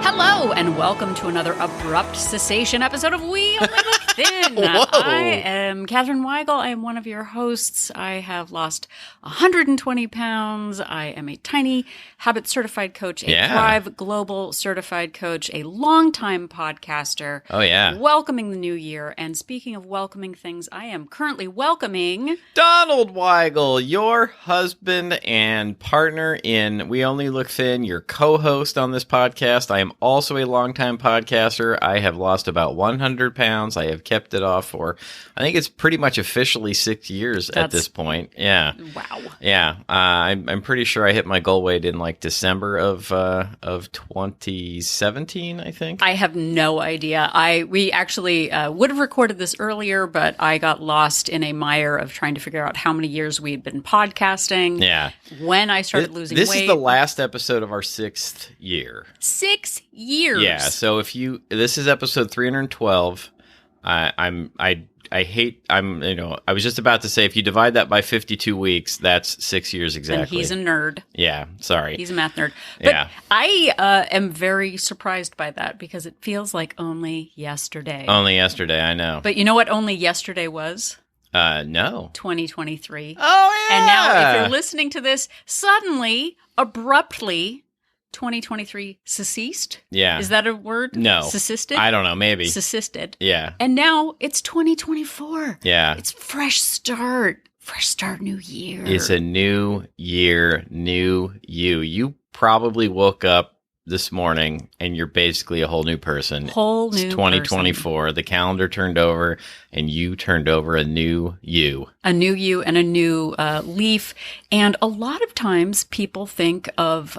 Hello, and welcome to another abrupt cessation episode of We Only Look Thin. I am Katherine Weigel. I am one of your hosts. I have lost 120 pounds. I am a tiny habit certified coach, a Thrive Global certified coach, a longtime podcaster. Oh, yeah. Welcoming the new year. And speaking of welcoming things, I am currently welcoming Donald Weigel, your husband and partner in We Only Look Thin, your co-host on this podcast. I am also a longtime podcaster. I have lost about 100 pounds. I have kept it off for, I think it's pretty much officially 6 years at this point. Yeah. Wow. Yeah. I'm pretty sure I hit my goal weight in like December of 2017, I think. I have no idea. We actually would have recorded this earlier, but I got lost in a mire of trying to figure out how many years we had been podcasting. Yeah. When I started losing weight. This is the last episode of our 6th year. 6 years. Yeah. So this is episode 312. I was just about to say, if you divide that by 52 weeks, that's 6 years exactly. And he's a nerd. Yeah, sorry. He's a math nerd. But I am very surprised by that because it feels like only yesterday. Only yesterday, I know. But you know what only yesterday was? No. 2023. Oh, yeah! And now if you're listening to this, suddenly, abruptly, 2023 cessed? Yeah. Is that a word? No. Cessisted? I don't know, maybe. Cessisted. Yeah. And now it's 2024. Yeah. It's fresh start. Fresh start, new year. It's a new year, new you. You probably woke up this morning and you're basically a whole new person. Whole new It's 2024. person. The calendar turned over and you turned over a new you. A new you and a new leaf. And a lot of times people think of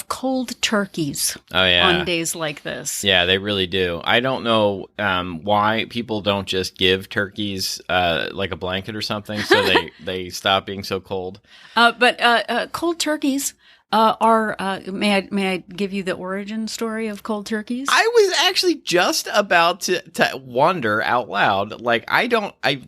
cold turkeys on days like this. Yeah, they really do. I don't know why people don't just give turkeys like a blanket or something so they stop being so cold. But cold turkeys may I give you the origin story of cold turkeys? I was actually just about to wonder out loud. Like,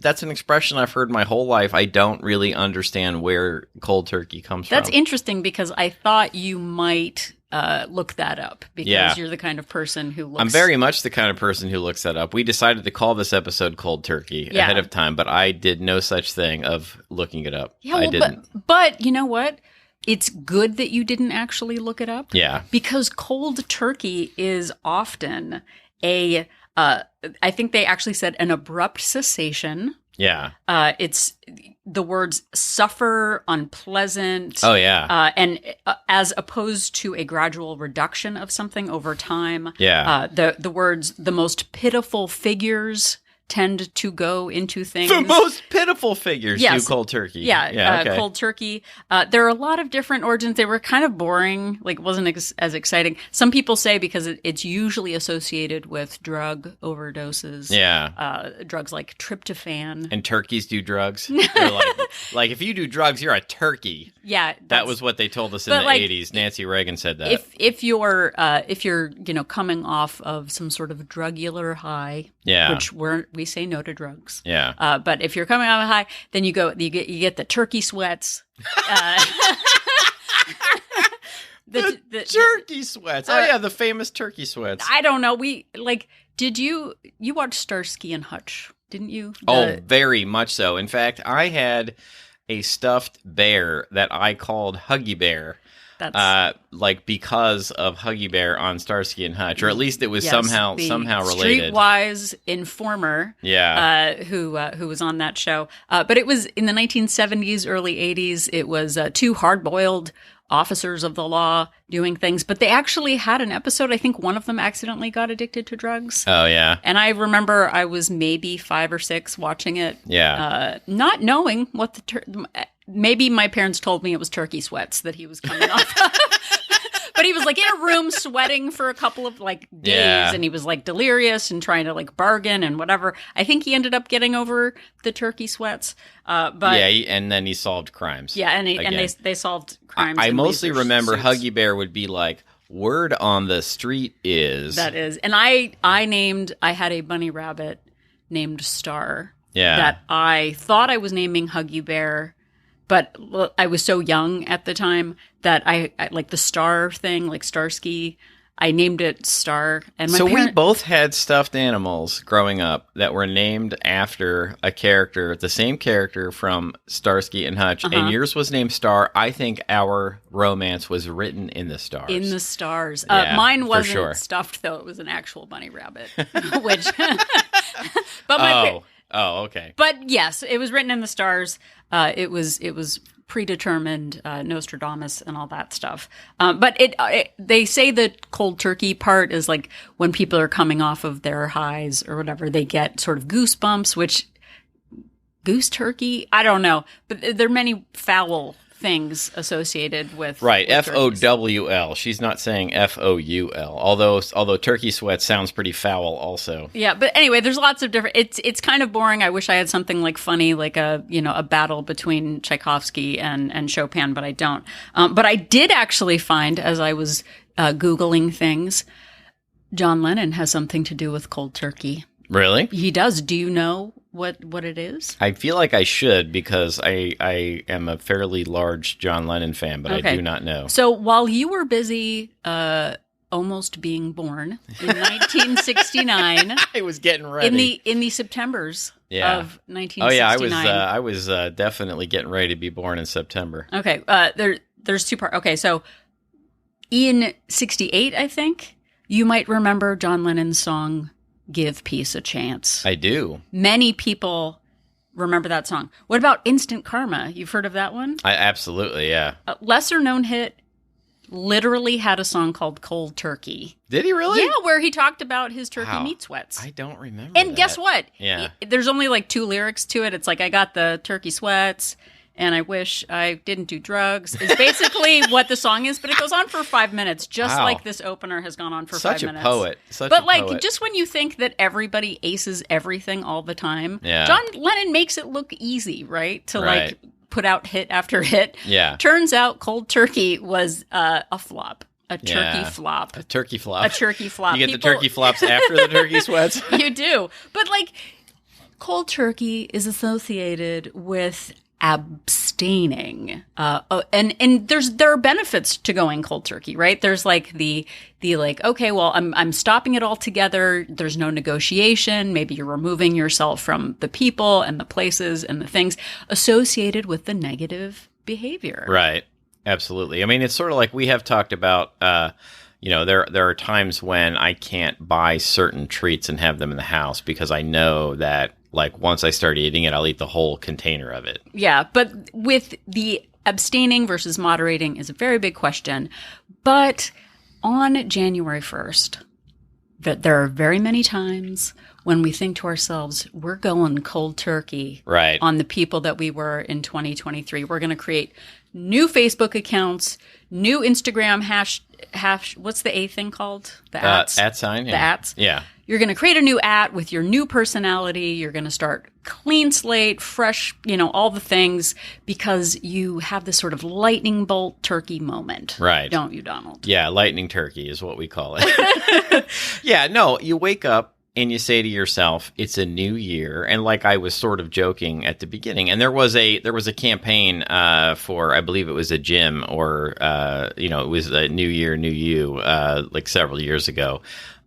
that's an expression I've heard my whole life. I don't really understand where cold turkey comes from. That's interesting because I thought you might look that up because you're the kind of person who looks... I'm very much the kind of person who looks that up. We decided to call this episode Cold Turkey ahead of time, but I did no such thing of looking it up. Yeah, I didn't. But you know what? It's good that you didn't actually look it up. Yeah. Because cold turkey is often I think they actually said an abrupt cessation. Yeah. It's the words suffer, unpleasant. Oh, yeah. And as opposed to a gradual reduction of something over time. Yeah. The words, the most pitiful figures tend to go into things. The most pitiful figures do cold turkey. Yeah, okay. Cold turkey. There are a lot of different origins. They were kind of boring, like wasn't as exciting. Some people say because it's usually associated with drug overdoses. Yeah. Drugs like tryptophan. And turkeys do drugs? They're like, if you do drugs, you're a turkey. Yeah. That was what they told us in the 80s. Nancy Reagan said that. If you're coming off of some sort of drugular high, which we say no to drugs. Yeah. But if you're coming out of a high, then you get the turkey sweats. The turkey sweats. Oh yeah, the famous turkey sweats. I don't know. Did you watch Starsky and Hutch? Didn't you? Very much so. In fact, I had a stuffed bear that I called Huggy Bear. That's because of Huggy Bear on Starsky and Hutch, or at least it was somehow related. Streetwise informer, who was on that show. But it was in the 1970s, early 80s. It was two hard-boiled officers of the law doing things, but they actually had an episode. I think one of them accidentally got addicted to drugs. Oh yeah, and I remember I was maybe 5 or 6 watching it. Yeah, not knowing what maybe my parents told me it was turkey sweats that he was coming off of. But he was like in a room sweating for a couple of days and he was like delirious and trying to bargain and whatever. I think he ended up getting over the turkey sweats. And then he solved crimes. Yeah, and they solved crimes. I mostly remember suits. Huggy Bear would be like, word on the street is. That is. And I had a bunny rabbit named Star. Yeah. That I thought I was naming Huggy Bear. But I was so young at the time that I like the star thing, like Starsky. I named it Star. And my So we both had stuffed animals growing up that were named after a character, the same character from Starsky and Hutch, and yours was named Star. I think our romance was written in the stars. In the stars. Yeah, mine wasn't sure. stuffed, though. It was an actual bunny rabbit. Which, but okay. But yes, it was written in the stars. It was predetermined, Nostradamus and all that stuff. But they say the cold turkey part is like when people are coming off of their highs or whatever, they get sort of goosebumps, which goose turkey, I don't know, but there are many foul things associated with right. with FOWL. She's not saying FOUL. Although turkey sweat sounds pretty foul also. Yeah, but anyway, there's lots of different. It's kind of boring. I wish I had something like funny, like a battle between Tchaikovsky and Chopin, but I don't. But I did actually find, as I was Googling things, John Lennon has something to do with cold turkey. Really? He does. Do you know what it is? I feel like I should because I am a fairly large John Lennon fan, but Okay. I do not know. So while you were busy almost being born in 1969, I was getting ready. in the Septembers of 1969. Oh yeah, I was definitely getting ready to be born in September. Okay, there's two parts. Okay, so in 68, I think, you might remember John Lennon's song Give Peace a Chance. I do. Many people remember that song. What about Instant Karma? You've heard of that one? I absolutely, yeah. A lesser known hit, literally had a song called Cold Turkey. Did he really? Yeah, where he talked about his turkey Wow. meat sweats. I don't remember And that. guess what? Yeah. There's only like 2 lyrics to it. It's like, I got the turkey sweats and I wish I didn't do drugs. Is basically what the song is, but it goes on for 5 minutes, just Wow. like this opener has gone on for Such 5 a minutes. poet. Such But a like, poet. just when you think that everybody aces everything all the time, Yeah. John Lennon makes it look easy, right? To Right. like put out hit after hit. Yeah. Turns out Cold Turkey was a flop. A turkey Yeah. flop. A turkey flop. A turkey flop. You get the People- turkey flops after the turkey sweats? You do. But like, cold turkey is associated with abstaining. And there are benefits to going cold turkey, right? There's like the like, okay, well, I'm stopping it all together. There's no negotiation. Maybe you're removing yourself from the people and the places and the things associated with the negative behavior. Right. Absolutely. I mean, it's sort of like we have talked about, there are times when I can't buy certain treats and have them in the house because I know that, like, once I start eating it, I'll eat the whole container of it. Yeah, but with the abstaining versus moderating is a very big question. But on January 1st, there are very many times when we think to ourselves, we're going cold turkey Right. on the people that we were in 2023. We're going to create new Facebook accounts, new Instagram hash. What's the A thing called? The ats. At sign? Yeah. The ats. Yeah. You're going to create a new at with your new personality. You're going to start clean slate, fresh, all the things, because you have this sort of lightning bolt turkey moment. Right. Don't you, Donald? Yeah, lightning turkey is what we call it. Yeah, no, you wake up and you say to yourself, it's a new year. And like I was sort of joking at the beginning, and there was a campaign for, I believe it was a gym or, it was a New Year, New You, like several years ago.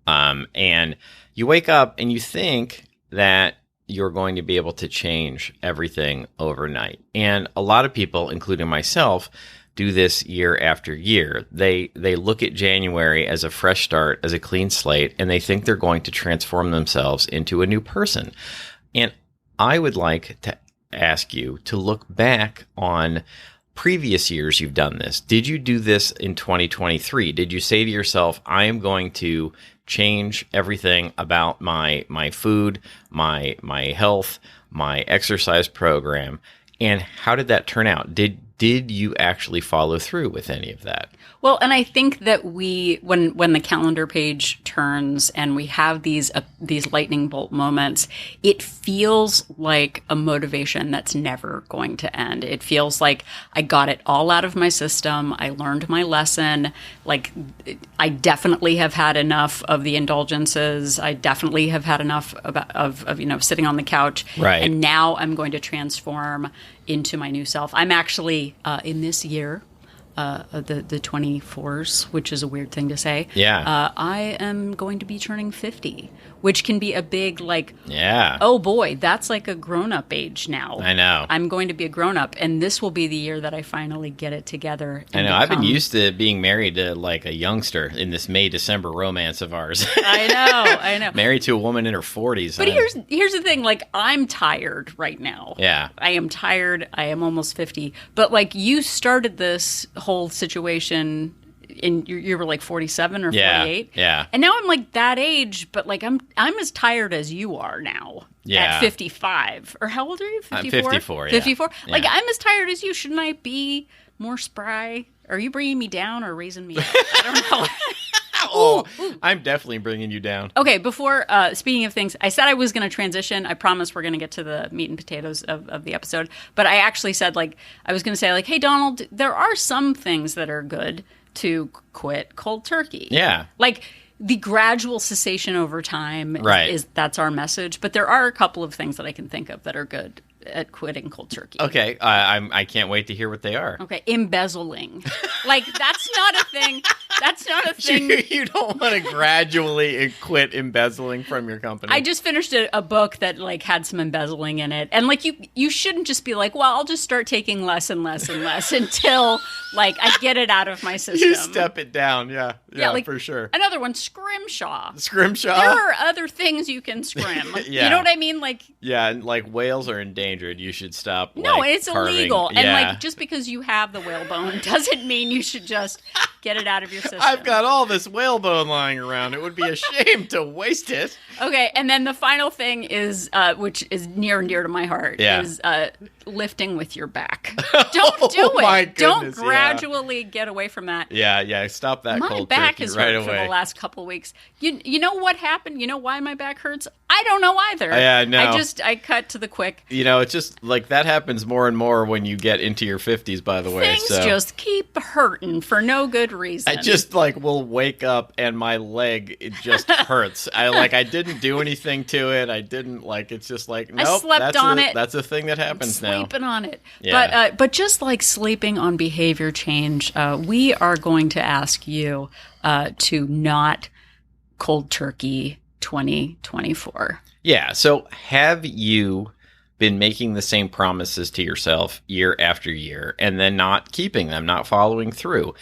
And you wake up and you think that you're going to be able to change everything overnight. And a lot of people, including myself, do this year after year. They look at January as a fresh start, as a clean slate, and they think they're going to transform themselves into a new person. And I would like to ask you to look back on previous years you've done this. Did you do this in 2023? Did you say to yourself, I am going to change everything about my food, my health, my exercise program? And how did that turn out? Did you actually follow through with any of that? Well, and I think that when the calendar page turns and we have these lightning bolt moments, it feels like a motivation that's never going to end. It feels like I got it all out of my system. I learned my lesson. Like, I definitely have had enough of the indulgences. I definitely have had enough of sitting on the couch. Right. And now I'm going to transform into my new self. I'm actually in this year the 24s, which is a weird thing to say. Yeah. I am going to be turning 50, which can be a big, like, Yeah. oh boy, that's like a grown-up age now. I know. I'm going to be a grown-up, and this will be the year that I finally get it together. I know. I've been used to being married to like a youngster in this May-December romance of ours. I know. Married to a woman in her 40s. But here's the thing, like, I'm tired right now. Yeah. I am tired. I am almost 50. But, like, you started this whole situation you were like 47 or 48. Yeah. And now I'm like that age, but like I'm as tired as you are now. Yeah. At 55. Or how old are you? 54? I'm 54, yeah. 54? Like, Yeah. I'm as tired as you. Shouldn't I be more spry? Are you bringing me down or raising me up? I don't know. Ooh. I'm definitely bringing you down. Okay, before, speaking of things, I said I was going to transition. I promise we're going to get to the meat and potatoes of the episode. But I actually said, like, I was going to say, like, hey, Donald, there are some things that are good to quit cold turkey. Yeah. Like, the gradual cessation over time that's our message. But there are a couple of things that I can think of that are good at quitting cold turkey. Okay, I can't wait to hear what they are. Okay, embezzling. Like, that's not a thing. That's not a thing. You don't want to gradually quit embezzling from your company. I just finished a book that, like, had some embezzling in it. And, like, you shouldn't just be like, well, I'll just start taking less and less and less until, like, I get it out of my system. You step it down, yeah, like, for sure. Another one, scrimshaw. Scrimshaw? There are other things you can scrim. Yeah. You know what I mean? Like, yeah, and, like, whales are endangered. You should stop, no, like, it's carving. illegal. Yeah. And, like, just because you have the whale doesn't mean you should just get it out of your system. I've got all this whalebone lying around. It would be a shame to waste it. Okay, and then the final thing is, which is near and dear to my heart, is lifting with your back. Don't do it. My Don't goodness, gradually get away from that. Yeah, stop that My cold back turkey has right hurt away. for the last couple of weeks. You know what happened? You know why my back hurts? I don't know either. Yeah, no. I cut to the quick. You know, it's just like that happens more and more when you get into your 50s, by the way. Things just keep hurting for no good reason. I just like will wake up and my leg, it just hurts. I didn't do anything to it. I didn't like, it's just like, nope. I slept on it. That's a thing that happens now. Sleeping on it. Yeah. But just like sleeping on behavior change, we are going to ask you to not cold turkey 2024. Yeah. So have you been making the same promises to yourself year after year and then not keeping them, not following through?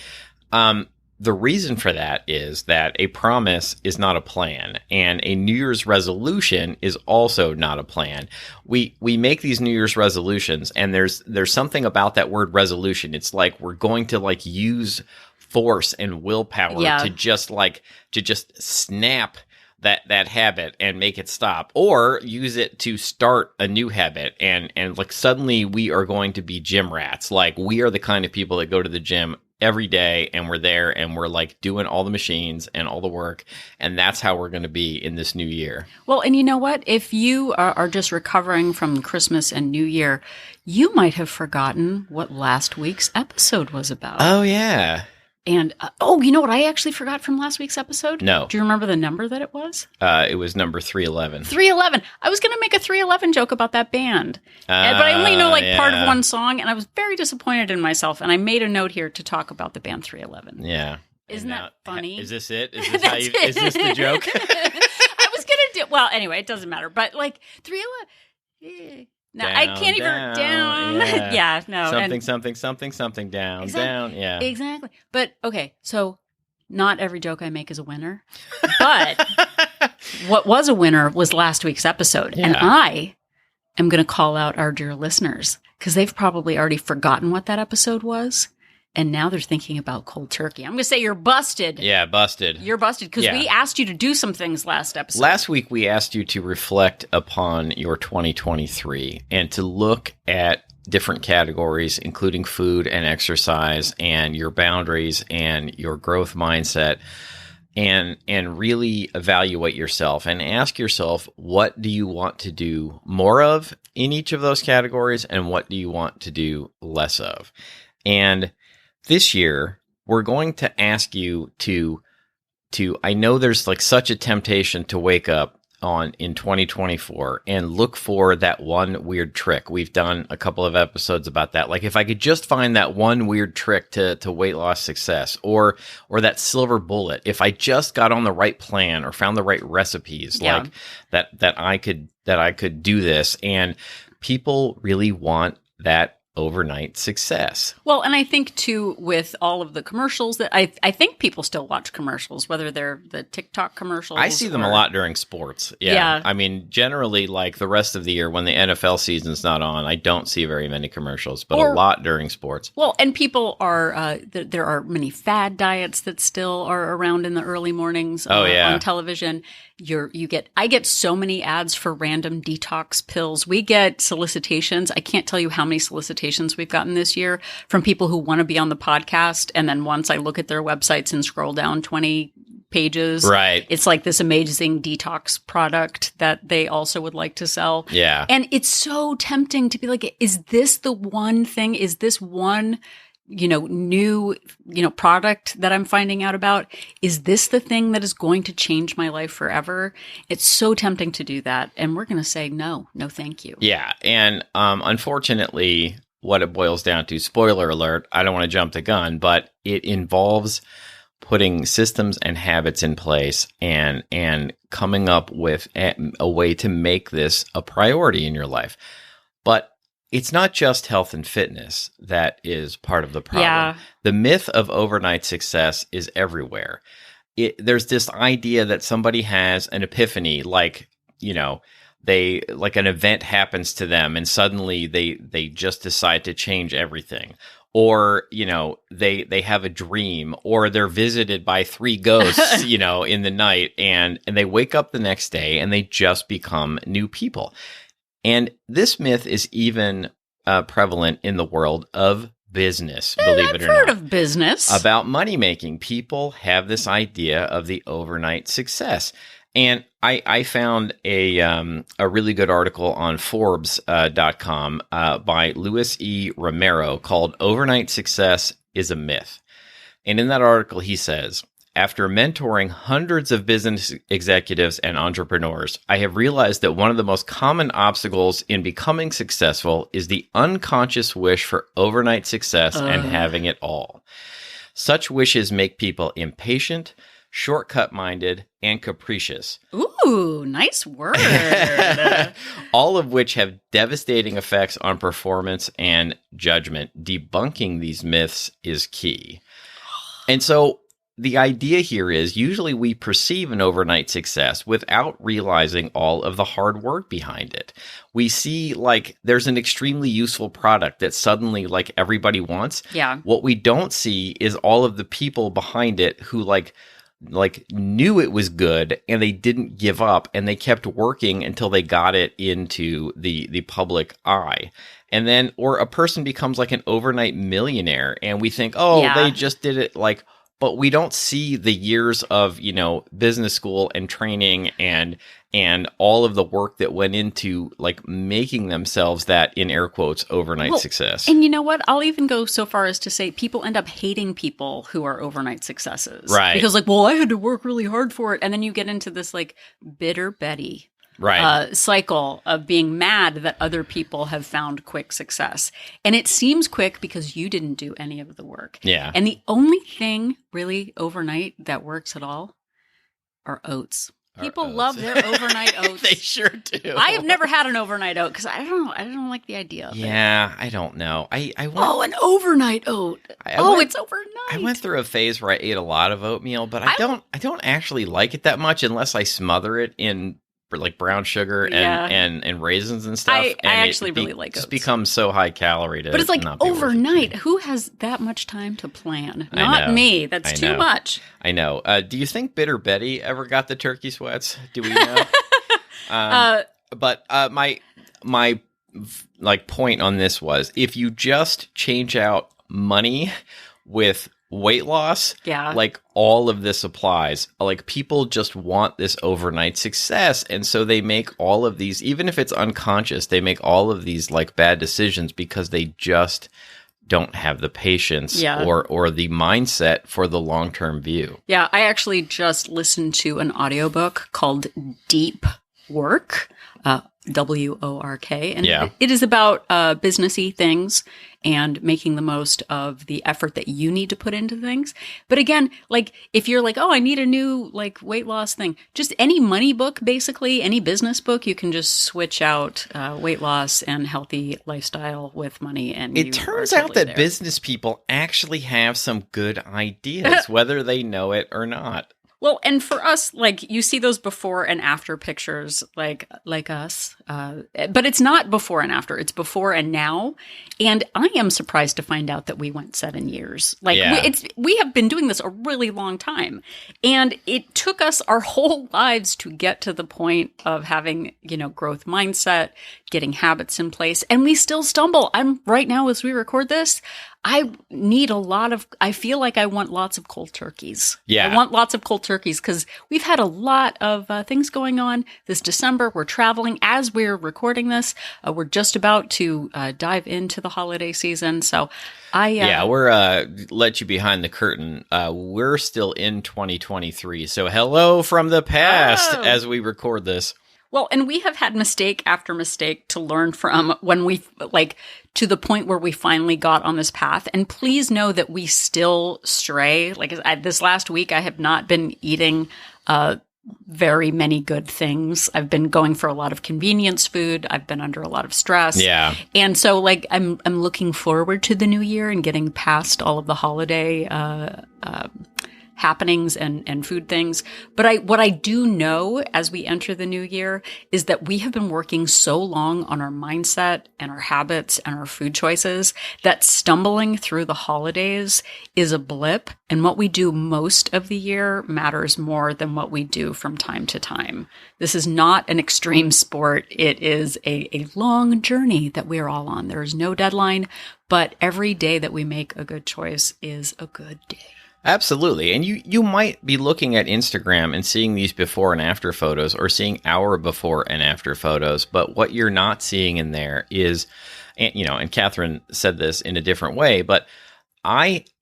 The reason for that is that a promise is not a plan, and a New Year's resolution is also not a plan. We make these New Year's resolutions, and there's something about that word resolution. It's like we're going to like use force and willpower to just snap that habit and make it stop, or use it to start a new habit, and like suddenly we are going to be gym rats. Like, we are the kind of people that go to the gym every day, and we're there and we're like doing all the machines and all the work, and that's how we're going to be in this new year. Well, and you know what? If you are just recovering from Christmas and New Year, you might have forgotten what last week's episode was about. Oh, yeah. And, you know what I actually forgot from last week's episode? No. Do you remember the number that it was? It was number 311. 311. I was going to make a 311 joke about that band. But I only know part of one song, and I was very disappointed in myself. And I made a note here to talk about the band 311. Yeah. Isn't that funny? Is this it? Is this the joke? I was going to do, well, anyway, it doesn't matter. But like 311, no, I can't even down. Yeah, no. Something down, exactly, down. Yeah. Exactly. But okay, so not every joke I make is a winner. But what was a winner was last week's episode. Yeah. And I am going to call out our dear listeners because they've probably already forgotten what that episode was. And now they're thinking about cold turkey. I'm going to say you're busted. Yeah, busted. You're busted because we asked you to do some things last episode. Last week, we asked you to reflect upon your 2023 and to look at different categories, including food and exercise and your boundaries and your growth mindset, and really evaluate yourself and ask yourself, what do you want to do more of in each of those categories, and what do you want to do less of? And this year, we're going to ask you to I know there's like such a temptation to wake up in 2024 and look for that one weird trick. We've done a couple of episodes about that. Like if I could just find that one weird trick to weight loss success, or that silver bullet, if I just got on the right plan or found the right recipes, like that I could do this. And people really want that overnight success. Well, and I think too, with all of the commercials that I think people still watch commercials, whether they're the TikTok commercials. I see them a lot during sports. Yeah. I mean, generally, like the rest of the year when the NFL season's not on, I don't see very many commercials, but a lot during sports. Well, and people are, there are many fad diets that still are around in the early mornings on television. I get so many ads for random detox pills. We get solicitations. I can't tell you how many solicitations we've gotten this year from people who want to be on the podcast. And then once I look at their websites and scroll down 20 pages, it's like this amazing detox product that they also would like to sell. Yeah. And it's so tempting to be like, is this the one thing? Is this one new, product that I'm finding out about? Is this the thing that is going to change my life forever? It's so tempting to do that. And we're going to say, no, thank you. Yeah. And unfortunately, what it boils down to, spoiler alert, I don't want to jump the gun, but it involves putting systems and habits in place and coming up with a way to make this a priority in your life. But it's not just health and fitness that is part of the problem. Yeah. The myth of overnight success is everywhere. There's this idea that somebody has an epiphany, like, an event happens to them and suddenly they just decide to change everything. Or, they have a dream, or they're visited by 3 ghosts, in the night, and they wake up the next day and they just become new people. And this myth is even prevalent in the world of business, believe it or not. I've heard of business. About money making. People have this idea of the overnight success. And I found a really good article on Forbes.com by Luis E. Romero called "Overnight Success is a Myth." And in that article, he says, "After mentoring hundreds of business executives and entrepreneurs, I have realized that one of the most common obstacles in becoming successful is the unconscious wish for overnight success and having it all. Such wishes make people impatient, shortcut-minded, and capricious." Ooh, nice word. All of which have devastating effects on performance and judgment. Debunking these myths is key. And so the idea here is usually we perceive an overnight success without realizing all of the hard work behind it. We see like there's an extremely useful product that suddenly like everybody wants. Yeah. What we don't see is all of the people behind it who like knew it was good and they didn't give up and they kept working until they got it into the public eye. And then, or a person becomes like an overnight millionaire and we think, they just did it like, but we don't see the years of, business school and training and all of the work that went into like making themselves that, in air quotes, overnight success. And you know what? I'll even go so far as to say people end up hating people who are overnight successes. Right. Because like, well, I had to work really hard for it. And then you get into this like bitter Betty cycle of being mad that other people have found quick success. And it seems quick because you didn't do any of the work. Yeah. And the only thing really overnight that works at all are oats. People love their overnight oats. They sure do. I have never had an overnight oat because I don't like the idea of it. Yeah, I don't know. I went, an overnight oat. It's overnight. I went through a phase where I ate a lot of oatmeal, but I don't actually like it that much unless I smother it in like brown sugar and raisins and stuff. I actually really like oats. It just becomes so high calorie to. But it's like not be overnight. Who has that much time to plan? Not me. That's too much. I know. Do you think Bitter Betty ever got the turkey sweats? Do we know? But my like point on this was if you just change out money with weight loss, like all of this applies. Like people just want this overnight success, and so they make all of these, even if it's unconscious, they make all of these like bad decisions because they just don't have the patience or the mindset for the long-term view. Yeah, I actually just listened to an audiobook called Deep work, WORK. And Yeah. it is about businessy things and making the most of the effort that you need to put into things. But again, like if you're like, oh, I need a new like weight loss thing, just any money book, basically any business book, you can just switch out weight loss and healthy lifestyle with money. And It turns out that business people actually have some good ideas, whether they know it or not. Well, and for us, like you see those before and after pictures, like us, but it's not before and after; it's before and now. And I am surprised to find out that we went 7 years. Like we have been doing this a really long time, and it took us our whole lives to get to the point of having growth mindset, getting habits in place, and we still stumble. I'm right now as we record this. I feel like I want lots of cold turkeys. Yeah. I want lots of cold turkeys because we've had a lot of things going on this December. We're traveling as we're recording this. We're just about to dive into the holiday season. So we're let you behind the curtain. We're still in 2023. So hello from the past as we record this. Well, and we have had mistake after mistake to learn from when we to the point where we finally got on this path. And please know that we still stray. Like this last week, I have not been eating very many good things. I've been going for a lot of convenience food. I've been under a lot of stress. Yeah. And so I'm looking forward to the new year and getting past all of the holiday happenings and food things. But what I do know as we enter the new year is that we have been working so long on our mindset and our habits and our food choices that stumbling through the holidays is a blip. And what we do most of the year matters more than what we do from time to time. This is not an extreme sport. It is a long journey that we are all on. There is no deadline, but every day that we make a good choice is a good day. Absolutely. And you might be looking at Instagram and seeing these before and after photos or seeing our before and after photos. But what you're not seeing in there is, and Catherine said this in a different way, but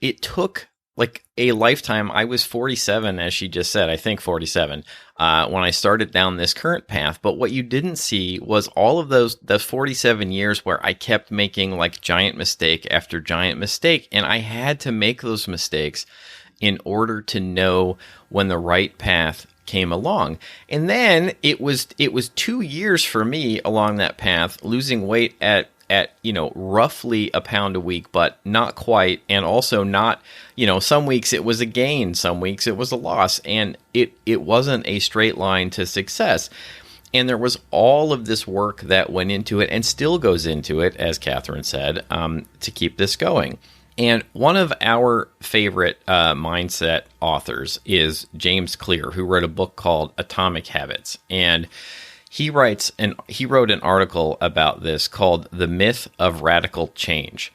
it took like a lifetime. I was 47, as she just said, I think 47, when I started down this current path. But what you didn't see was all of those 47 years where I kept making like giant mistake after giant mistake. And I had to make those mistakes in order to know when the right path came along. And then it was 2 years for me along that path, losing weight at roughly a pound a week, but not quite. And also not, some weeks it was a gain, some weeks it was a loss, and it wasn't a straight line to success. And there was all of this work that went into it and still goes into it, as Catherine said, to keep this going. And one of our favorite mindset authors is James Clear, who wrote a book called Atomic Habits. And he wrote an article about this called The Myth of Radical Change.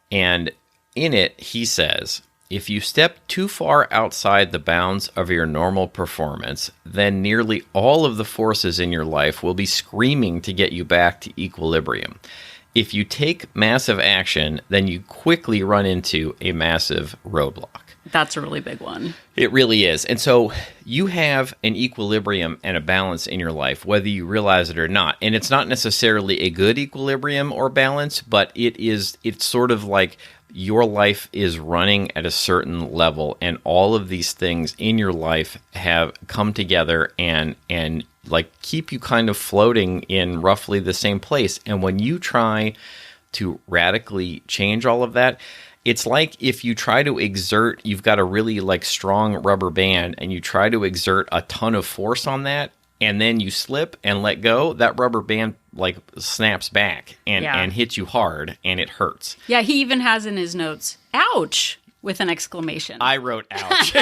And in it, he says, if you step too far outside the bounds of your normal performance, then nearly all of the forces in your life will be screaming to get you back to equilibrium. If you take massive action, then you quickly run into a massive roadblock. That's a really big one. It really is. And so you have an equilibrium and a balance in your life, whether you realize it or not. And it's not necessarily a good equilibrium or balance, but it's sort of like your life is running at a certain level, and all of these things in your life have come together and like keep you kind of floating in roughly the same place. And when you try to radically change all of that, it's like if you try to exert, you've got a really like strong rubber band and you try to exert a ton of force on that, and then you slip and let go, that rubber band like snaps back and hits you hard, and it hurts. Yeah, he even has in his notes, ouch, with an exclamation. I wrote ouch.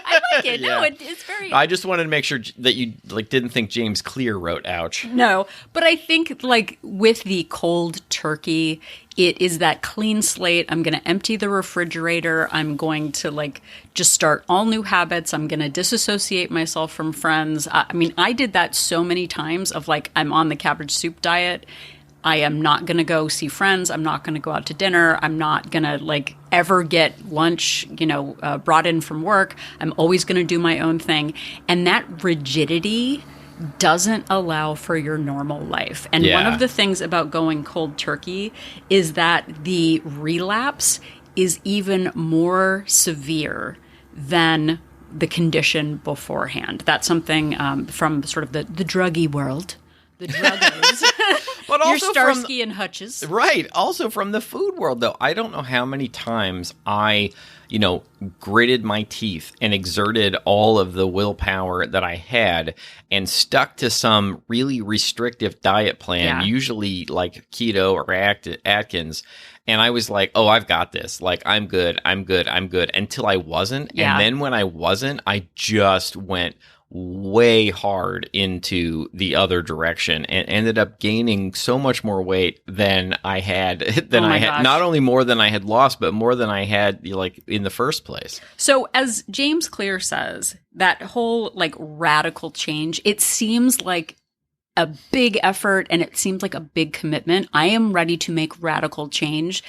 I like it. Yeah. No, it's very... I just wanted to make sure that you like didn't think James Clear wrote ouch. No, but I think like with the cold turkey, it is that clean slate. I'm going to empty the refrigerator. I'm going to like just start all new habits. I'm going to disassociate myself from friends. I mean, I did that so many times of like, I'm on the cabbage soup diet. I am not going to go see friends. I'm not going to go out to dinner. I'm not going to like ever get lunch, brought in from work. I'm always going to do my own thing. And that rigidity doesn't allow for your normal life. And one of the things about going cold turkey is that the relapse is even more severe than the condition beforehand. That's something from sort of the druggy world. The druggers. But also your Starsky and Hutches. Right. Also from the food world, though. I don't know how many times I, gritted my teeth and exerted all of the willpower that I had and stuck to some really restrictive diet plan, usually like keto or Atkins. And I was like, oh, I've got this. Like, I'm good, until I wasn't. Yeah. And then when I wasn't, I just went way hard into the other direction and ended up gaining so much more weight than I had, not only more than I had lost, but more than I had like in the first place. So as James Clear says, that whole like radical change, it seems like a big effort and it seems like a big commitment. I am ready to make radical change.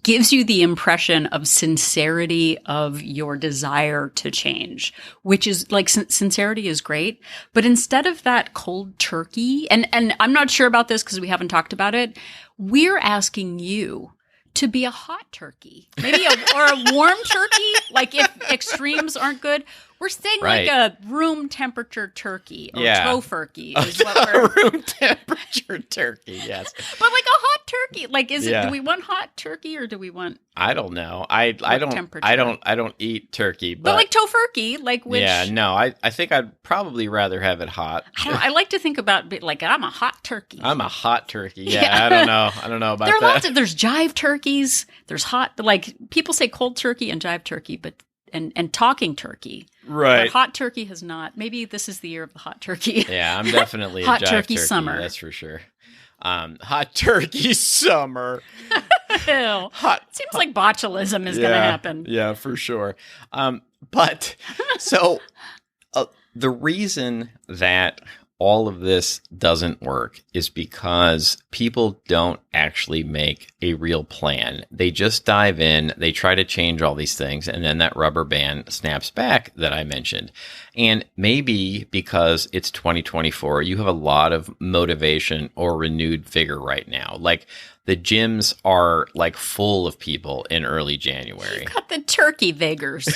Gives you the impression of sincerity of your desire to change, which is like sincerity is great. But instead of that cold turkey, and I'm not sure about this because we haven't talked about it, we're asking you to be a hot turkey, maybe or a warm turkey. Like if extremes aren't good, we're saying like a room temperature turkey or tofurkey is what we're room temperature turkey. Yes, but like a hot turkey. Like is it? Do we want hot turkey or do we want? I don't know. I don't eat turkey, but like tofurkey, like which? Yeah, no. I think I'd probably rather have it hot. I like to think about like I'm a hot turkey. I'm a hot turkey. Yeah, I don't know about that. There's jive turkeys. There's hot, like people say cold turkey and jive turkey, but and talking turkey. Right. But hot turkey has not. Maybe this is the year of the hot turkey. Yeah, I'm definitely hot a jive turkey summer. That's for sure. Hot turkey summer. Seems like botulism is going to happen. Yeah, for sure. But so the reason that all of this doesn't work is because people don't actually make a real plan. They just dive in, they try to change all these things, and then that rubber band snaps back that I mentioned. And maybe because it's 2024, you have a lot of motivation or renewed vigor right now. Like the gyms are like full of people in early January. You've got the turkey vigors.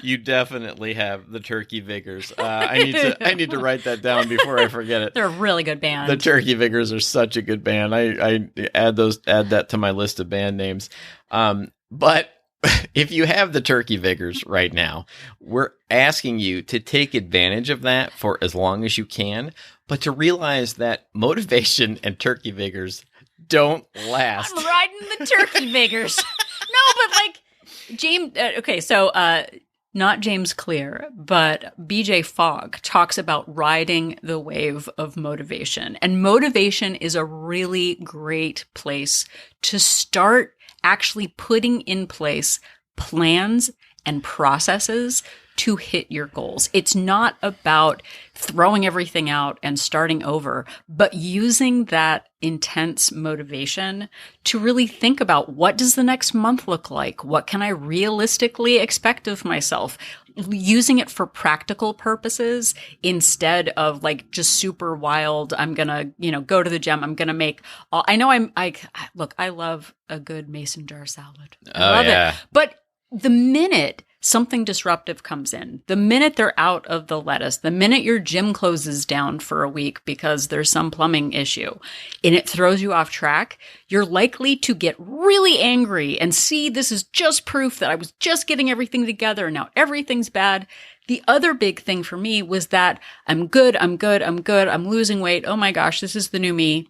You definitely have the turkey vigors. I need to write that down before I forget it. They're a really good band. The turkey vigors are such a good band. I add that to my list of band names. But if you have the turkey vigors right now, we're asking you to take advantage of that for as long as you can, but to realize that motivation and turkey vigors don't last. I'm riding the turkey vigors. No, but like James. Okay, so. Not James Clear, but BJ Fogg talks about riding the wave of motivation. And motivation is a really great place to start actually putting in place plans and processes to hit your goals. It's not about throwing everything out and starting over, but using that intense motivation to really think about what does the next month look like? What can I realistically expect of myself? Using it for practical purposes instead of like just super wild. I'm going to, go to the gym. I'm going to make I love a good mason jar salad. I love it. But the minute something disruptive comes in, the minute they're out of the lettuce, the minute your gym closes down for a week because there's some plumbing issue and it throws you off track, you're likely to get really angry and see this is just proof that I was just getting everything together and now everything's bad. The other big thing for me was that I'm good, I'm losing weight. Oh my gosh, this is the new me.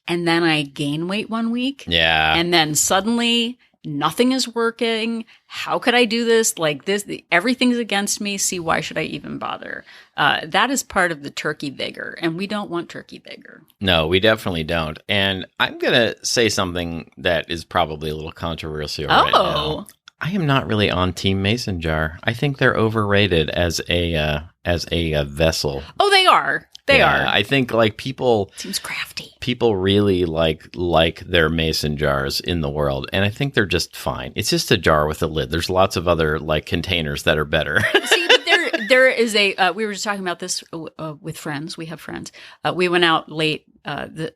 And then I gain weight one week. Yeah. And then suddenly nothing is working. How could I do this? Like this, everything's against me. See, why should I even bother? That is part of the turkey vigor, and we don't want turkey vigor. No, we definitely don't. And I'm going to say something that is probably a little controversial right now. I am not really on Team Mason Jar. I think they're overrated as a vessel. Oh, they are. They Yeah, are. I think like people Seems crafty. people really like their mason jars in the world, and I think they're just fine. It's just a jar with a lid. There's lots of other like containers that are better. See, but there is a. We were just talking about this with friends. We have friends. We went out late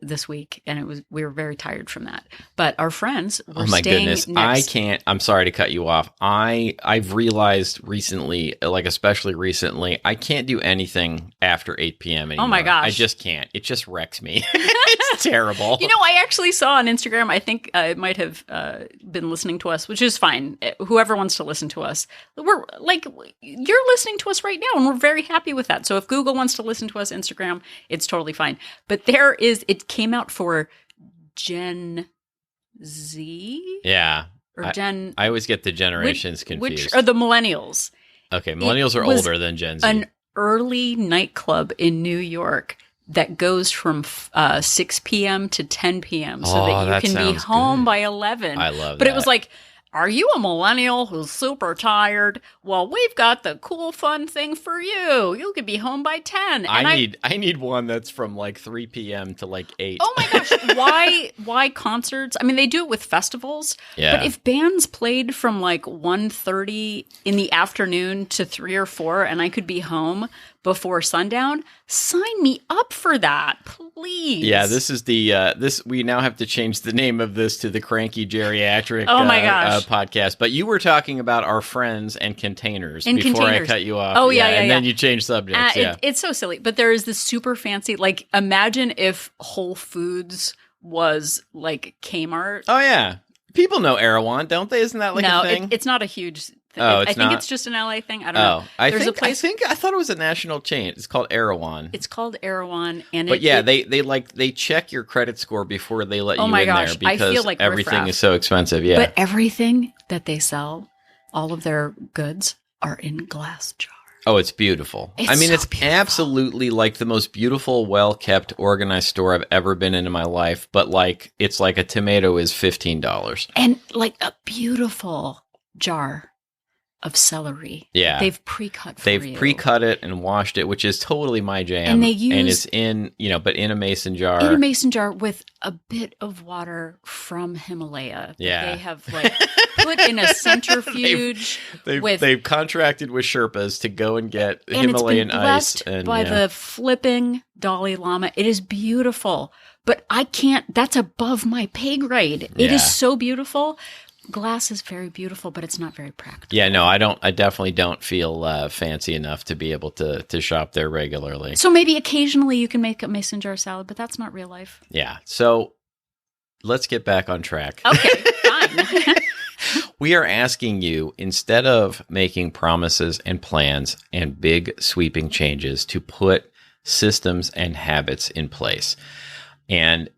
this week, and we were very tired from that. But our friends were Oh my staying goodness. next. I can't. I'm sorry to cut you off. I've realized recently, like especially recently, I can't do anything after 8 p.m. anymore. Oh my gosh. I just can't. It just wrecks me. It's terrible. You know, I actually saw on Instagram, I think it might have been listening to us, which is fine. Whoever wants to listen to us, we're like, you're listening to us right now, and we're very happy with that. So if Google wants to listen to us, Instagram, it's totally fine. But it came out for Gen Z? Yeah. Or Gen... I always get the generations confused. Which are the millennials. Okay, millennials are older than Gen Z. An early nightclub in New York that goes from 6 p.m. to 10 p.m. so that you can be home by 11. I love that. But it was like, are you a millennial who's super tired? Well, we've got the cool, fun thing for you. You could be home by 10. And I need one that's from like 3 p.m. to like 8. Oh my gosh, why concerts? I mean, they do it with festivals. Yeah. But if bands played from like 1:30 in the afternoon to 3 or 4 and I could be home before sundown, sign me up for that, please. Yeah, this is we now have to change the name of this to the Cranky Geriatric oh my gosh. podcast. But you were talking about our friends and containers before I cut you off. Oh, yeah. And then you changed subjects. It's so silly. But there is this super fancy, like, imagine if Whole Foods was like Kmart. Oh, yeah. People know Erewhon, don't they? Isn't that like a thing? No, it's not a huge thing. Oh, I think it's just an LA thing. I don't know. I thought it was a national chain. It's called Erewhon. It's called Erewhon, and they check your credit score before they let you in there because I feel like everything riff-raff. is so expensive. Yeah, but everything that they sell, all of their goods are in glass jars. Oh, it's beautiful. It's beautiful. Absolutely like the most beautiful, well-kept, organized store I've ever been in my life. But like, it's like a tomato is $15. And like a beautiful jar of celery. Yeah. They've pre-cut They've pre-cut it and washed it, which is totally my jam. And they use... And it's but in a mason jar. In a mason jar with a bit of water from Himalaya. Yeah. They have like put in a centrifuge. They've contracted with Sherpas to go and get and Himalayan it's been ice. And by the flipping Dalai Lama. It is beautiful. But I can't... That's above my pay grade. It is so beautiful. Glass is very beautiful, but it's not very practical. Yeah, no, I definitely don't feel fancy enough to be able to shop there regularly. So maybe occasionally you can make a mason jar salad, but that's not real life. Yeah. So let's get back on track. Okay, fine. We are asking you, instead of making promises and plans and big sweeping changes, to put systems and habits in place. And,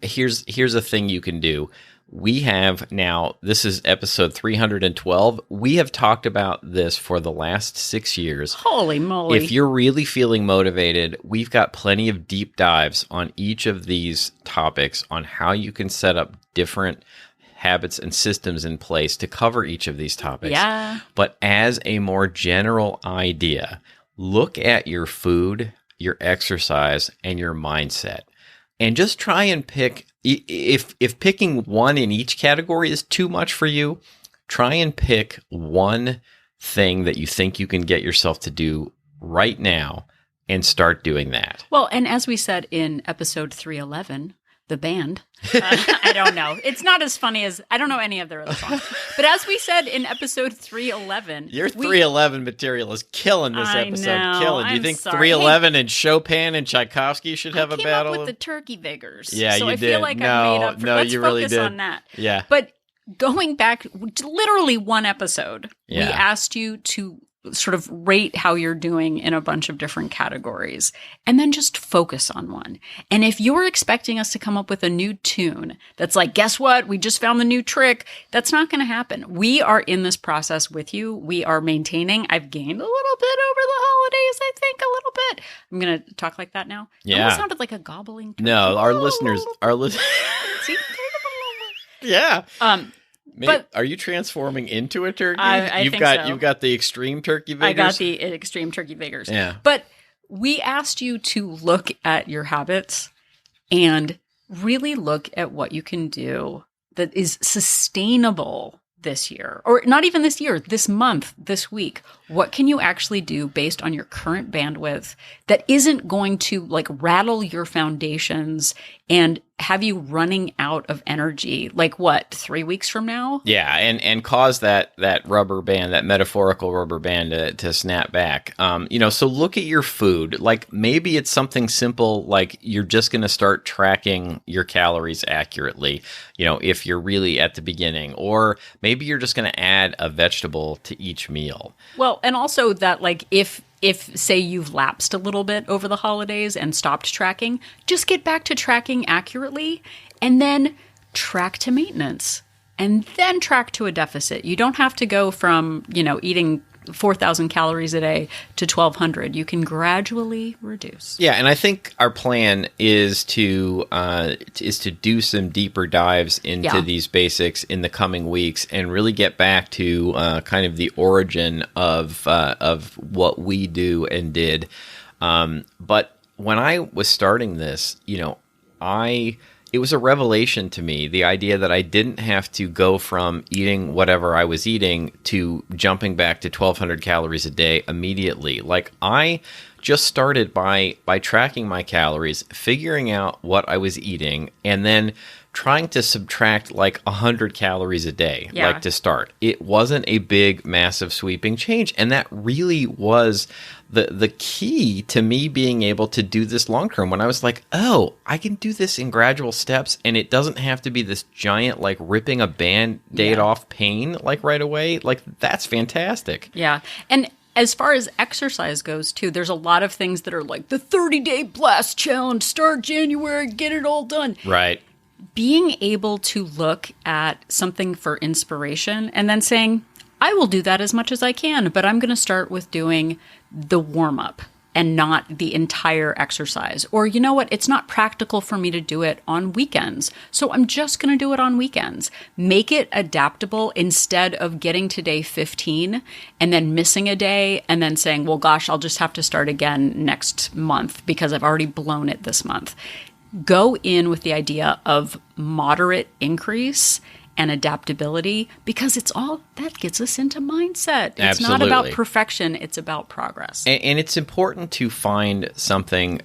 here's a thing you can do. We have now, this is episode 312. We have talked about this for the last 6 years. Holy moly. If you're really feeling motivated, we've got plenty of deep dives on each of these topics on how you can set up different habits and systems in place to cover each of these topics. Yeah. But as a more general idea, look at your food, your exercise, and your mindset. And just try and pick, if picking one in each category is too much for you, try and pick one thing that you think you can get yourself to do right now and start doing that. Well, and as we said in episode 311, the band, I don't know. It's not as funny as, I don't know any of their other songs. But as we said in episode 311. Your 311 material is killing this episode. Know, killing. Do you think 311 and Chopin and Tchaikovsky should have a battle? I came up with the turkey vigors. Yeah, so you I did. feel like I made up for Let's you focus really did. on that. Yeah. But going back, literally one episode, we Yeah. asked you to sort of rate how you're doing in a bunch of different categories and then just focus on one. And if you're expecting us to come up with a new tune that's like, guess what? We just found the new trick. That's not going to happen. We are in this process with you. We are maintaining. I've gained a little bit over the holidays, I think, a little bit. I'm going to talk like that now. Yeah. It sounded like a gobbling turkey. No, our listeners. See? Yeah. But are you transforming into a turkey? I think so. You've got the extreme turkey vigors. I got the extreme turkey vigors. Yeah. But we asked you to look at your habits and really look at what you can do that is sustainable this year, or not even this year, this month, this week. What can you actually do based on your current bandwidth that isn't going to like rattle your foundations and have you running out of energy, like what, 3 weeks from now? Yeah, and cause that rubber band, that metaphorical rubber band to snap back. So look at your food. Like maybe it's something simple, like you're just going to start tracking your calories accurately, if you're really at the beginning, or maybe you're just going to add a vegetable to each meal. Well, and also that like if say you've lapsed a little bit over the holidays and stopped tracking, just get back to tracking accurately and then track to maintenance and then track to a deficit. You don't have to go from, eating 4,000 calories a day to 1,200. You can gradually reduce. Yeah, and I think our plan is to do some deeper dives into these basics in the coming weeks and really get back to kind of the origin of what we do and did. But when I was starting this, it was a revelation to me, the idea that I didn't have to go from eating whatever I was eating to jumping back to 1,200 calories a day immediately. Like I just started by tracking my calories, figuring out what I was eating, and then trying to subtract like 100 calories a day, like to start. It wasn't a big, massive, sweeping change. And that really was the key to me being able to do this long term, when I was like, oh, I can do this in gradual steps, and it doesn't have to be this giant, like ripping a Band-Aid off pain, like right away. Like that's fantastic. Yeah. And as far as exercise goes, too, there's a lot of things that are like the 30-day blast challenge, start January, get it all done. Right. Being able to look at something for inspiration and then saying, I will do that as much as I can, but I'm going to start with doing the warm-up and not the entire exercise. Or you know what? It's not practical for me to do it on weekends, so I'm just going to do it on weekends. Make it adaptable instead of getting to day 15 and then missing a day and then saying, well, gosh, I'll just have to start again next month because I've already blown it this month. Go in with the idea of moderate increase and adaptability, because it's all that gets us into mindset. It's Absolutely. Not about perfection. It's about progress. And it's important to find something.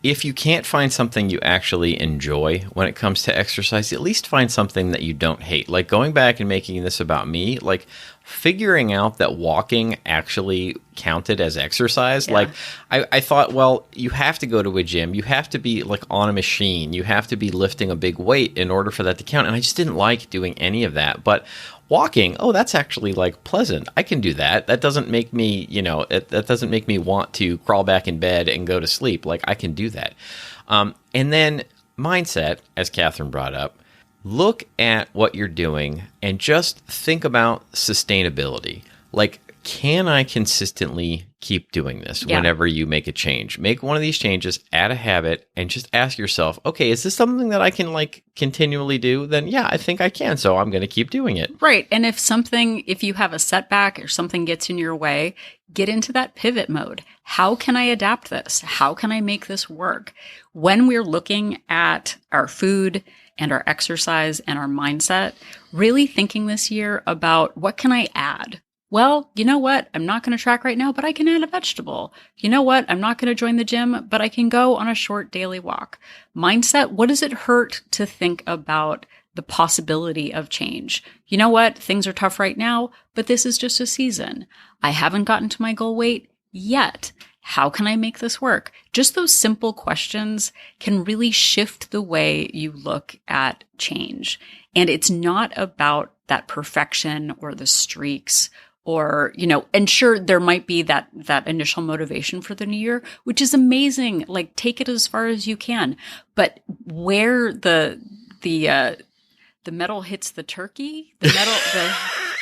If you can't find something you actually enjoy when it comes to exercise, at least find something that you don't hate. Like going back and making this about me, like figuring out that walking actually counted as exercise. Yeah. Like I thought, well, you have to go to a gym. You have to be like on a machine. You have to be lifting a big weight in order for that to count. And I just didn't like doing any of that. But walking, oh, that's actually like pleasant. I can do that. That doesn't make me, that doesn't make me want to crawl back in bed and go to sleep. Like I can do that. And then mindset, as Catherine brought up, look at what you're doing and just think about sustainability. Like, can I consistently keep doing this whenever you make a change? Make one of these changes, add a habit, and just ask yourself, okay, is this something that I can like continually do? Then yeah, I think I can. So I'm going to keep doing it. Right. And if you have a setback or something gets in your way, get into that pivot mode. How can I adapt this? How can I make this work? When we're looking at our food and our exercise and our mindset, really thinking this year about what can I add? Well, you know what? I'm not going to track right now, but I can add a vegetable. You know what? I'm not going to join the gym, but I can go on a short daily walk. Mindset, what does it hurt to think about the possibility of change? You know what? Things are tough right now, but this is just a season. I haven't gotten to my goal weight yet. How can I make this work? Just those simple questions can really shift the way you look at change. And it's not about that perfection or the streaks or, and sure, there might be that initial motivation for the new year, which is amazing. Like, take it as far as you can. But where the metal hits the turkey, the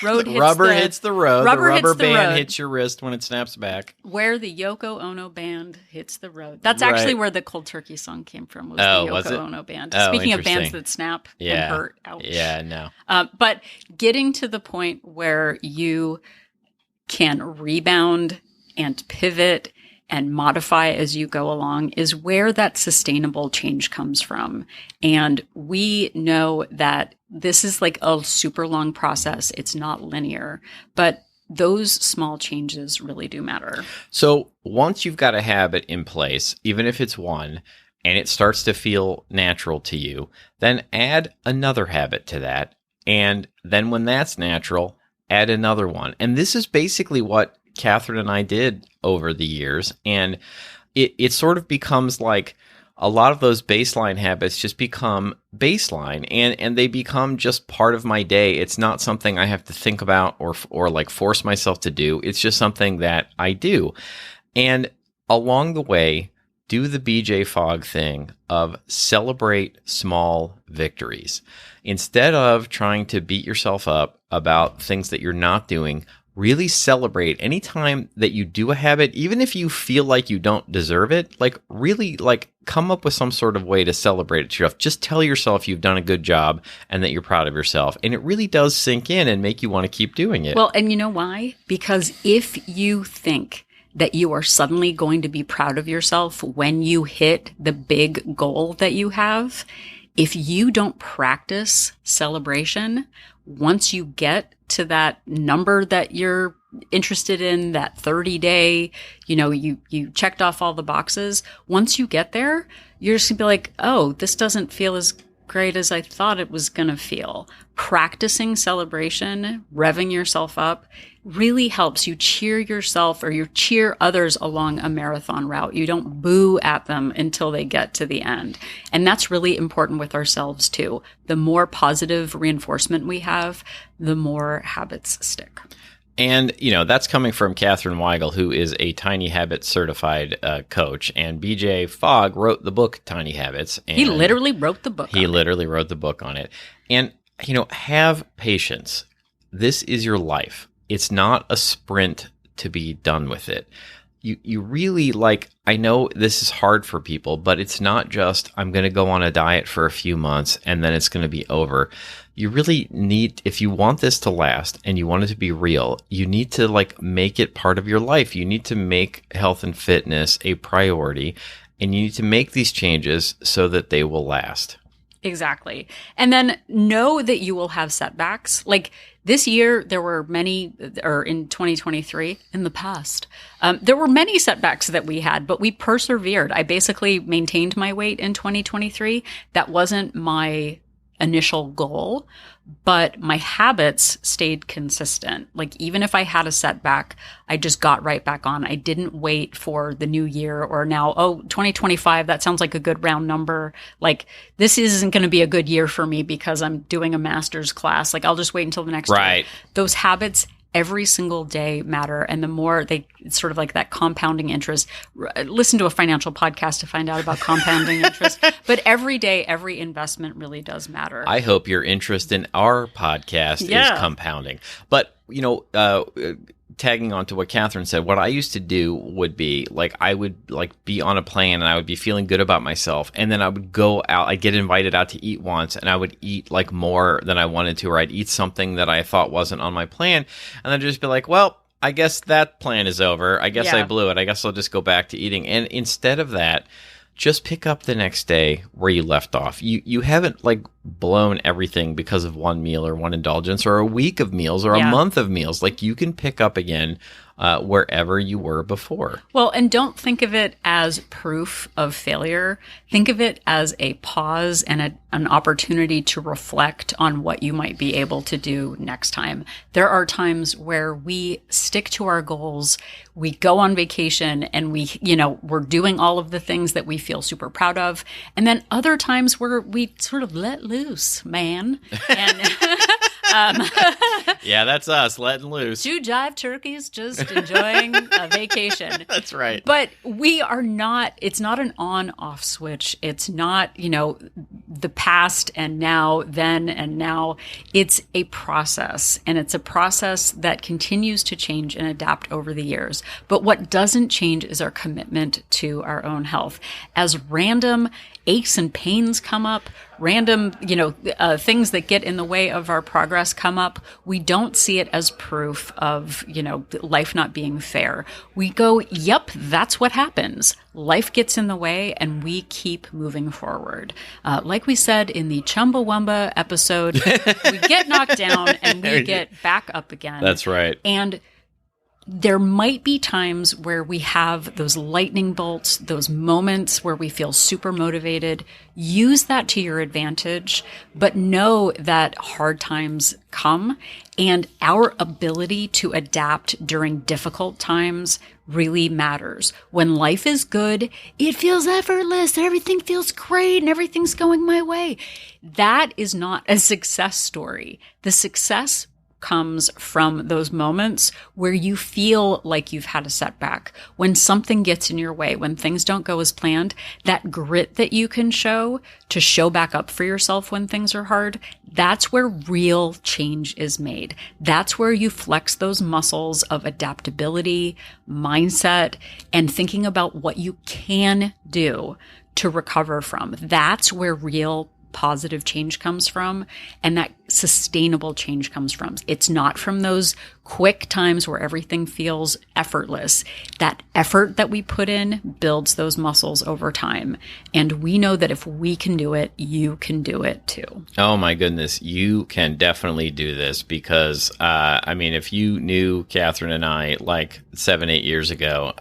road hits rubber hits the road. The rubber band road. hits your wrist when it snaps back. Where the Yoko Ono band hits the road. That's actually where the Cold Turkey song came from, was the Yoko Ono band. Speaking of bands that snap and hurt, ouch. Yeah, no. But getting to the point where you can rebound and pivot and modify as you go along is where that sustainable change comes from. And we know that this is like a super long process. It's not linear, but those small changes really do matter. So once you've got a habit in place, even if it's one, and it starts to feel natural to you, then add another habit to that. And then when that's natural, add another one. And this is basically what Catherine and I did over the years. And it sort of becomes like a lot of those baseline habits just become baseline, and they become just part of my day. It's not something I have to think about or like force myself to do. It's just something that I do. And along the way, do the BJ Fogg thing of celebrate small victories. Instead of trying to beat yourself up about things that you're not doing, really celebrate any time that you do a habit, even if you feel like you don't deserve it. Like really, like come up with some sort of way to celebrate it to yourself. Just tell yourself you've done a good job and that you're proud of yourself. And it really does sink in and make you want to keep doing it. Well, and you know why? Because if you think that you are suddenly going to be proud of yourself when you hit the big goal that you have, if you don't practice celebration, once you get to that number that you're interested in, that 30-day, you checked off all the boxes. Once you get there, you're just gonna be like, oh, this doesn't feel as great as I thought it was going to feel. Practicing celebration, revving yourself up really helps you cheer yourself or you cheer others along a marathon route. You don't boo at them until they get to the end. And that's really important with ourselves too. The more positive reinforcement we have, the more habits stick. And, that's coming from Catherine Weigel, who is a Tiny Habits certified coach. And BJ Fogg wrote the book, Tiny Habits. And he literally wrote the book. He literally wrote the book on it. And, have patience. This is your life. It's not a sprint to be done with it. You really I know this is hard for people, but it's not just, I'm going to go on a diet for a few months and then it's going to be over. You really need, if you want this to last and you want it to be real, you need to make it part of your life. You need to make health and fitness a priority, and you need to make these changes so that they will last. Exactly. And then know that you will have setbacks. This year, there were many, or in 2023, in the past, there were many setbacks that we had, but we persevered. I basically maintained my weight in 2023. That wasn't my initial goal, but my habits stayed consistent. Even if I had a setback, I just got right back on. I didn't wait for the new year or now, 2025, that sounds like a good round number. This isn't going to be a good year for me because I'm doing a master's class. I'll just wait until the next year. Those habits every single day matter. And the more it's sort of like that compounding interest. Listen to a financial podcast to find out about compounding interest. But every day, every investment really does matter. I hope your interest in our podcast is compounding. But, tagging on to what Catherine said, what I used to do would be I would be on a plane and I would be feeling good about myself. And then I would go out, I'd get invited out to eat once and I would eat more than I wanted to, or I'd eat something that I thought wasn't on my plan. And I'd just be like, well, I guess that plan is over. I guess I blew it. I guess I'll just go back to eating. And instead of that, just pick up the next day where you left off. You haven't blown everything because of one meal or one indulgence or a week of meals or a month of meals. You can pick up again wherever you were before. Well, and don't think of it as proof of failure. Think of it as a pause and an opportunity to reflect on what you might be able to do next time. There are times where we stick to our goals, we go on vacation, and we're doing all of the things that we feel super proud of. And then other times where we sort of let loose, man. And yeah, that's us, letting loose. Two jive turkeys just enjoying a vacation. That's right. But we are not, it's not an on-off switch. It's not, the past and now, then and now. It's a process, and it's a process that continues to change and adapt over the years. But what doesn't change is our commitment to our own health. As random aches and pains come up, random, things that get in the way of our progress come up, we don't see it as proof of, life not being fair. We go, yep, that's what happens. Life gets in the way and we keep moving forward. Like we said in the Chumbawamba episode, we get knocked down and we get back up again. That's right. And there might be times where we have those lightning bolts, those moments where we feel super motivated. Use that to your advantage, but know that hard times come, and our ability to adapt during difficult times really matters. When life is good, it feels effortless. Everything feels great and everything's going my way. That is not a success story. The success comes from those moments where you feel like you've had a setback, when something gets in your way, when things don't go as planned. That grit that you can show to show back up for yourself when things are hard, that's where real change is made. That's where you flex those muscles of adaptability, mindset, and thinking about what you can do to recover from. That's where real positive change comes from, and that sustainable change comes from. It's not from those quick times where everything feels effortless. That effort that we put in builds those muscles over time. And we know that if we can do it, you can do it too. Oh my goodness, you can definitely do this because, if you knew Catherine and I like 7-8 years ago,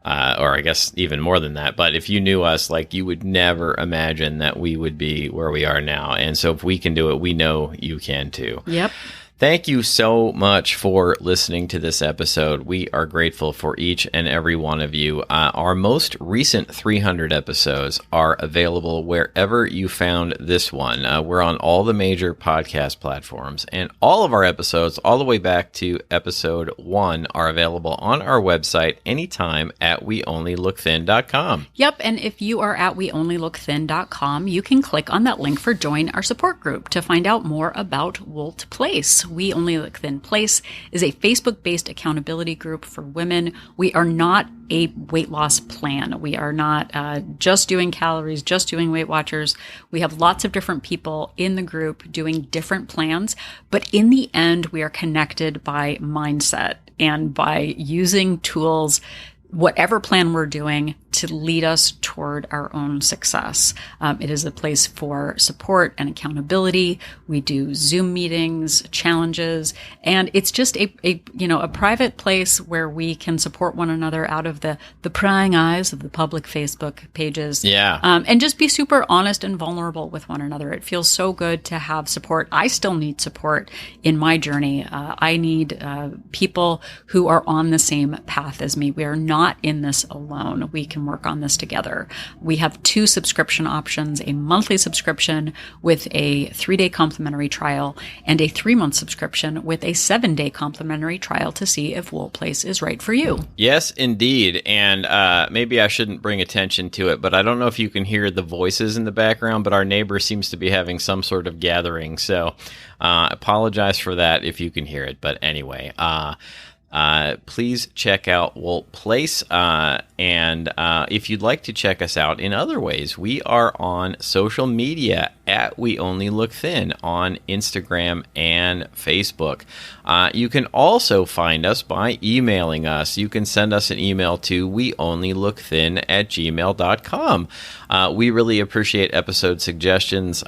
or I guess even more than that. But if you knew us, like, you would never imagine that we would be where we are now. And so if we can do it, we know you can too. Yep. Thank you so much for listening to this episode. We are grateful for each and every one of you. Our most recent 300 episodes are available wherever you found this one. We're on all the major podcast platforms, and all of our episodes, all the way back to episode 1, are available on our website anytime at weonlylookthin.com. Yep, and if you are at weonlylookthin.com, you can click on that link for Join Our Support Group to find out more about Wolt Place. We Only Look Thin Place is a Facebook-based accountability group for women. We are not a weight loss plan. We are not just doing calories, just doing Weight Watchers. We have lots of different people in the group doing different plans, but in the end, we are connected by mindset and by using tools, whatever plan we're doing, to lead us toward our own success. It is a place for support and accountability. We do Zoom meetings, challenges, and it's just a private place where we can support one another out of the prying eyes of the public Facebook pages. Yeah. And just be super honest and vulnerable with one another. It feels so good to have support. I still need support in my journey. I need people who are on the same path as me. We are not in this alone. We can work on this together. We have 2 subscription options, a monthly subscription with a 3-day complimentary trial and a 3-month subscription with a 7-day complimentary trial to see if Wolt Place is right for you. Yes, indeed. And maybe I shouldn't bring attention to it, but I don't know if you can hear the voices in the background, but our neighbor seems to be having some sort of gathering. So apologize for that if you can hear it. But anyway, please check out Wolt Place. And if you'd like to check us out in other ways, we are on social media at We Only Look Thin on Instagram and Facebook. You can also find us by emailing us. You can send us an email to weonlylookthin@gmail.com. We really appreciate episode suggestions.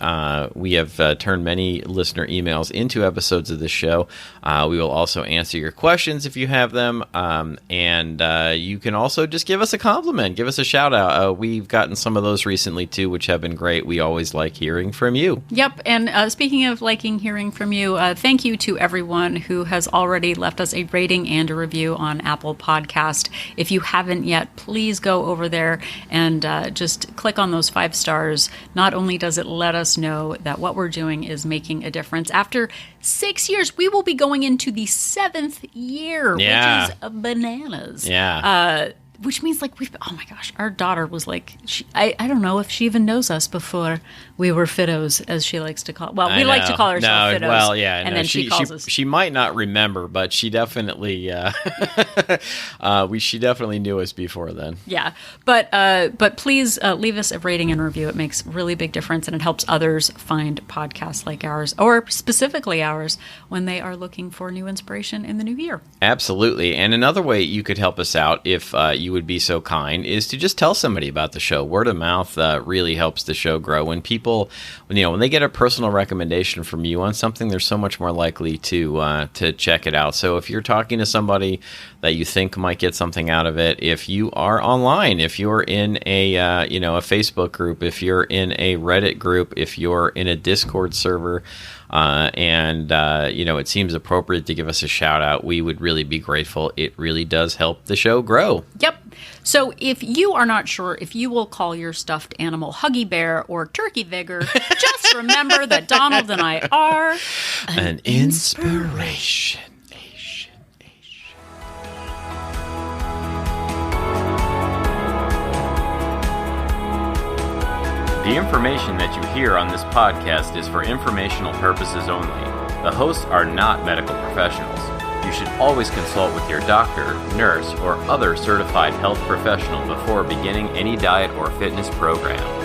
We have turned many listener emails into episodes of the show. We will also answer your questions if you have them. And you can also just give us a compliment. Give us a shout out. We've gotten some of those recently too, which have been great. We always like hearing from you. Yep. And speaking of liking hearing from you, thank you to everyone who has already left us a rating and a review on Apple Podcast. If you haven't yet, please go over there and just click on those 5 stars. Not only does it let us know that what we're doing is making a difference. After 6 years, we will be going into the 7th year, which is bananas. Yeah. which means like oh my gosh, our daughter was like, I don't know if she even knows us before we were Fiddos, as she likes to call. Well, we like to call ourselves Fiddos. Well, yeah, and then she calls us. She might not remember, but she definitely, she definitely knew us before then. Yeah, but please leave us a rating and review. It makes really big difference, and it helps others find podcasts like ours, or specifically ours, when they are looking for new inspiration in the new year. Absolutely. And another way you could help us out, if you would be so kind, is to just tell somebody about the show. Word of mouth really helps the show grow. When people, when they get a personal recommendation from you on something, they're so much more likely to check it out. So if you're talking to somebody that you think might get something out of it, if you are online, if you're in a Facebook group, if you're in a Reddit group, if you're in a Discord server, and it seems appropriate to give us a shout out, we would really be grateful. It really does help the show grow. Yep. So if you are not sure if you will call your stuffed animal Huggy Bear or Turkey Vigor, just remember that Donald and I are an inspiration. The information that you hear on this podcast is for informational purposes only. The hosts are not medical professionals. You should always consult with your doctor, nurse, or other certified health professional before beginning any diet or fitness program.